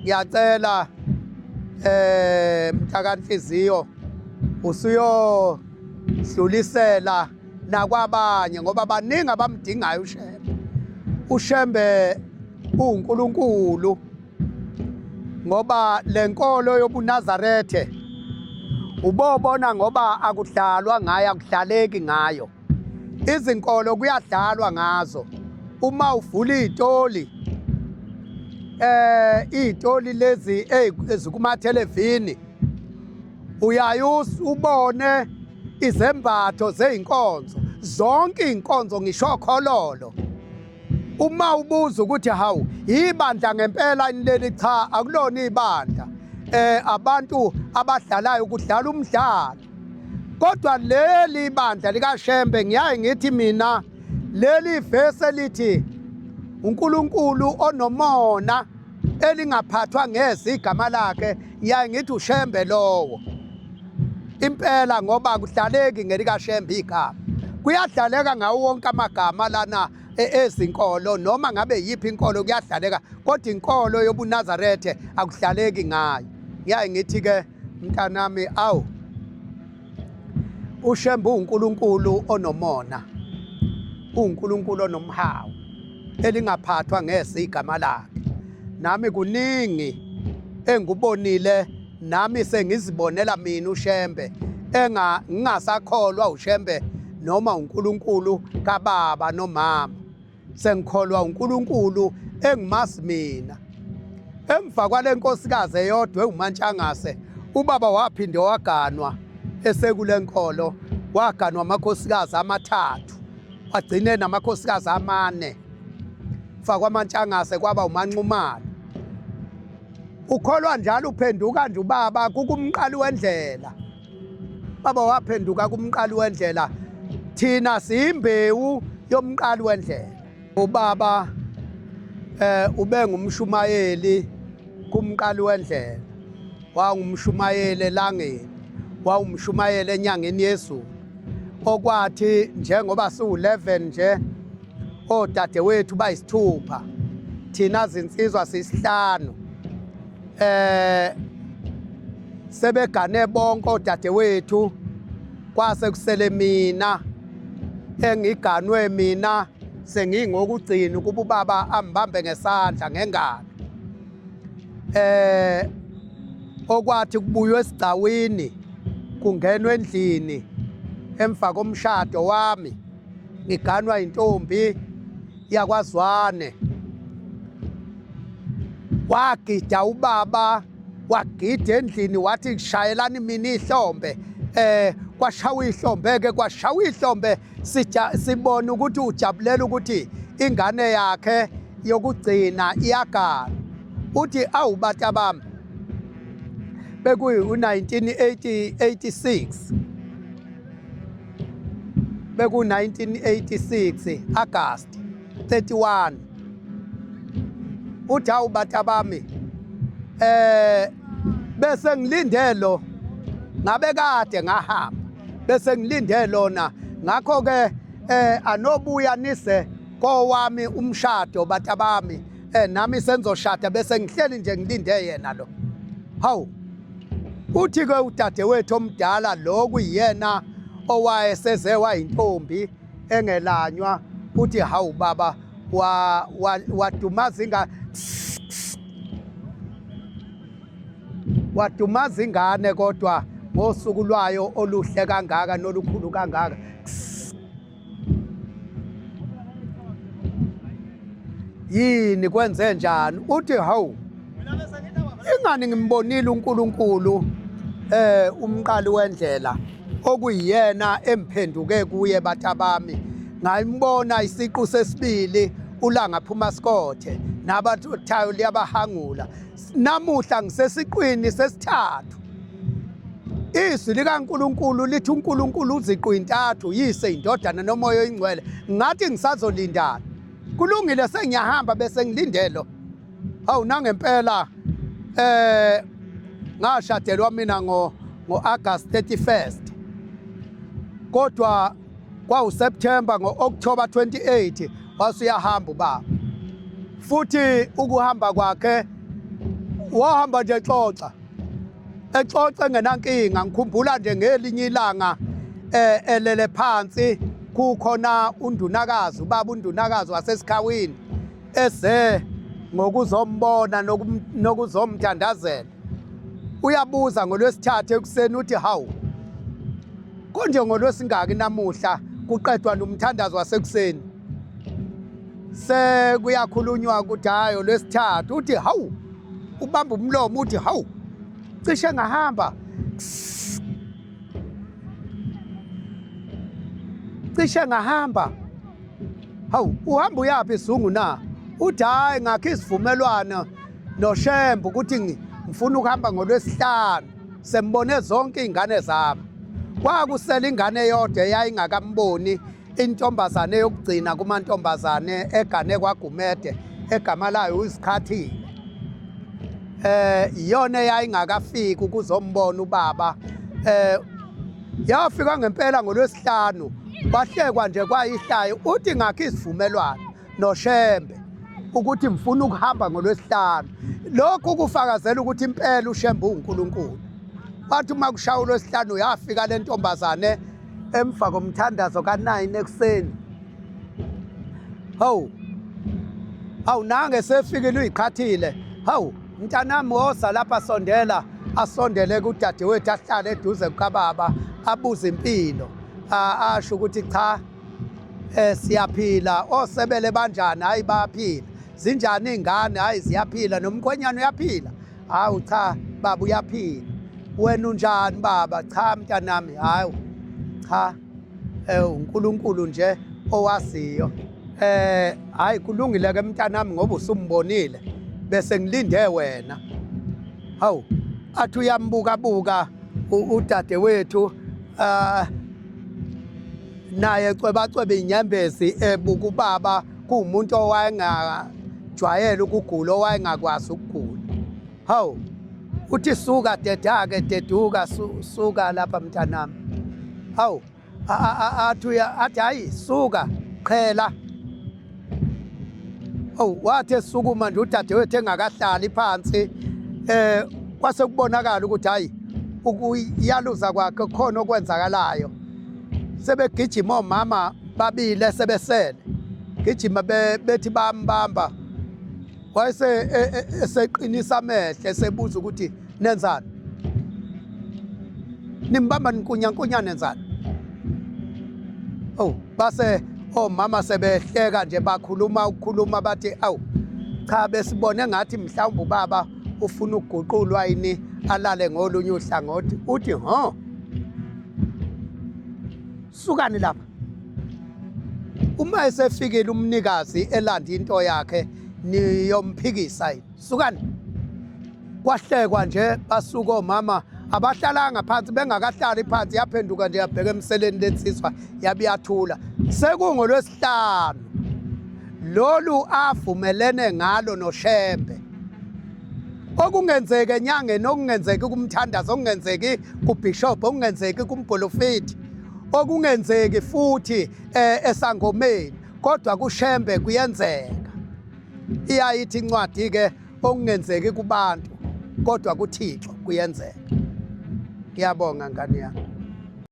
ngiyacela mntakanhliziyo usuyo dlulisela nakwabanye ngoba baningi abamdingayo uShembe. uShembe uNkulunkulu ngoba lenkolo yobuNazarethe ubobona ngoba akudlalwa ngayo, akudlaleki ngayo. Izinkolo kuyadlalwa ngazo. Uma uvula itoli itoli lezi ezikuma televini uyayus ubone izembatho zeinkonzo, zonke inkonzo ngisho khololo. Uma ubuza ukuthi hawu ibandla ngempela inleli, cha akulona ibandla. Abantu abadlalayo kudlala umdlalo. Kodwa leli bandla likaShembe ngiyaye ngithi mina leli vese lithi uNkulunkulu onomona elingaphathwa ngeze igama lakhe, ngiyaye ngithi uShembe lowo. Impela ngoba kudlaleki ngelikaShembe igama. Kuyadlaleka ngawo wonke amagama lana ezinkolo, noma ngabe yiphi inkolo kuyadlaleka, kodwa inkolo yobuNazarethe akudlaleki ngayo. Ngiyaye ngithi ke mntanami, awu uShembe uNkulunkulu onomona, uNkulunkulu onomhawu elingaphathwa ngeze igama lakhe. Nami kuningi engubonile, nami sengizibonela mina uShembe ngingasakholwa uShembe noma uNkulunkulu kaBaba nomama. Sengikholwa uNkulunkulu engimazi mina. Emva kwale nkosikazi eyodwa uMantshangase, ubaba waphinde waganwa esekule nkolo, waganwa amakhosikazi amathathu, wagcine namakhosikazi amane. Fa kwaMantshangase kwaba uManxumalo. Ukholwa njalo uphenduka nje ubaba kukumqali wendlela. Baba waphenduka kumqali wendlela, thina siyimbewu yomqali wendlela. Ubaba ube ngumshumayeli kumqali wendlela, wangumshumayeli elangeni, wawumshumayeli enyangeni yezulu. Okwathi njengoba siwu-11 nje, odadewethu bayisithupha, thina zinsizwa siyisihlanu, sebegane bonke odadewethu, kwase kusele mina engiganwe mina sengingokugcina ukuba ubaba ambambe ngesandla ngengalo. Okwathi kubuywe esigcawini kungenwe endlini emva komshado wami, ngiganwa intombi yakwaZwane. Wagida ubaba, wagida endlini wathi ngishayelani mina ihlombe. Kwashawa ihlombe-ke, kwashawa ihlombe, sibona ukuthi ujabulela ukuthi ingane yakhe yokugcina iyaganwa. Uthi awu bata bami, beku-1986, beku-1986 August 31. Uthi awu bata bami, bese ngilinde lo, ngabe kade ngahamba, bese ngilinde lona. Ngakho-ke anobuya nise kowami umshado bata bami, nami senzoshada bese ngihleli nje ngilinde yena lo. Hawu, uthi-ke udadewethu omdala lo kuyena owayeseze wayintombi engelanywa, uthi hawu baba wadumaza ingane kodwa ngosuku lwayo oluhle kangaka nolukhulu kangaka. Yini kwenze njani? Uthi hawu, ingani ngimbonile uNkulunkulu umqali wendlela okuyiyena emphenduke kuye batha bami. Ngayimbona isiqu sesibili ulanga phuma sikothe nabathayo liyabahangula. Namuhla ngisesiqwini sesithathu. Izwi likaNkulunkulu lithi uNkulunkulu uziqu intathu, yise, indodana nomoya oyingcwele. Ngathi ngisazolindana, kulungile sengiyahamba bese ngilindelo. Hawu nangempela ngashadelwa mina ngo-August 31st. Kodwa kwawu-September, ngo-October 28 wasuyahamba ubaba. Futhi ukuhamba kwakhe wahamba nje Xoxa engenankinga. Ngikhumbula nje ngelinye ilanga elele phansi kukhona undunakazi, ubaba undunakazi wasesikhawini eze ngokuzombona nokuzomthandazela. Uyabuza ngolwesithathu ekuseni uthi hawu konje ngolwesingaki namuhla kuqedwa nomthandazo wasekuseni. Sekuyakhulunywa ukuthi hayi olwesithathu, uthi hawu ubamba umlomo uthi hawu cishe ngahamba hawu uhamba uyaphi isizungu na? Uthi hayi ngakho isivumelwano noShembe ukuthi ngifuna ukuhamba ngolwesihlanu, sembone zonke izingane zami. Kwakusela ingane eyodwa eyayingakamboni, intombazane yokugcina kumantombazane egane kwaGumede egama layo uZikhathile. Iyona eyayingakafiki ukuzombona ubaba. Yafika ngempela ngolwesihlanu, kwahlekwa nje kwayihlayo. Uthi ngakho isivumelwano noShembe ukuthi ngifuna ukuhamba ngolwesihlanu. Lokhu kufakazela ukuthi impela uShembe uNkulunkulu. Bathi uma kushaya uLwesihlanu yafika le ntombazane emva komthandazo ka9 ekuseni. Hawu nange sefikile uYikhathile. Hawu mntanami woza lapha sondela, asondele kudadewethu ahlale eduze kukaBaba abuze impilo. Asho ukuthi cha siyaphila. Osebele banjani? Hayi bayaphila. Zinjani izingane? Hayi ziyaphila. Nomkhwenyana uyaphila? Hawu cha baba uyaphila. Wena unjani baba? Cha mntanami. Hayi cha uNkulunkulu nje owaziyo. Hayi kulungile ke mntanami ngoba usumbonile bese ngilinde wena. Hawu athi uyambuka udadewethu naye cwebacwebe inyembezi ebuka ubaba kuwumuntu owayengajwayele ukugula, owayengakwazi ukugula. Hawu uthi suka dedake deduka suka lapha mntanami. Hawu athi hayi suka qhela. Hawu wathi esukuma nje udadewethu engakahlali phansi kwase kubonakala ukuthi hayi ukuyaluza kwakhe khona okwenzakalayo. Sebegijima omama babili sebesele gijima bethi bambamba. Wayese eseqinisa amehlo esebuza ukuthi nenzani, nimbamba ninkunyankunya nenzani. Base omama sebehleka nje ukukhuluma bathi awu cha besibone ngathi mhlawumbe ubaba ufuna ukuguqulwa yini alale ngolunye uhlangothi. Uthi sukani lapha. Uma esefikile umnikazi elanda into yakhe niyomphikisa yini? Sukani. Kwahlekwa nje basuka omama abahlalanga phansi, bengakahlali phansi yaphenduka nje yabheka emseleni lensizwa yabiyathula. Sekungolwesihlanu lolu avumelene ngalo noShembe. Okungenzeki enyangeni, okungenzeki kumthandazo, okungenzeki kuBishop, okungenzeki kumprofeti, okungenzeki futhi esangomeni, kodwa kuShembe kuyenzeka. Iyayithi incwadi ke okungenzeki kubantu kodwa kuThixo kuyenzeka. Ngiyabonga ngani yami.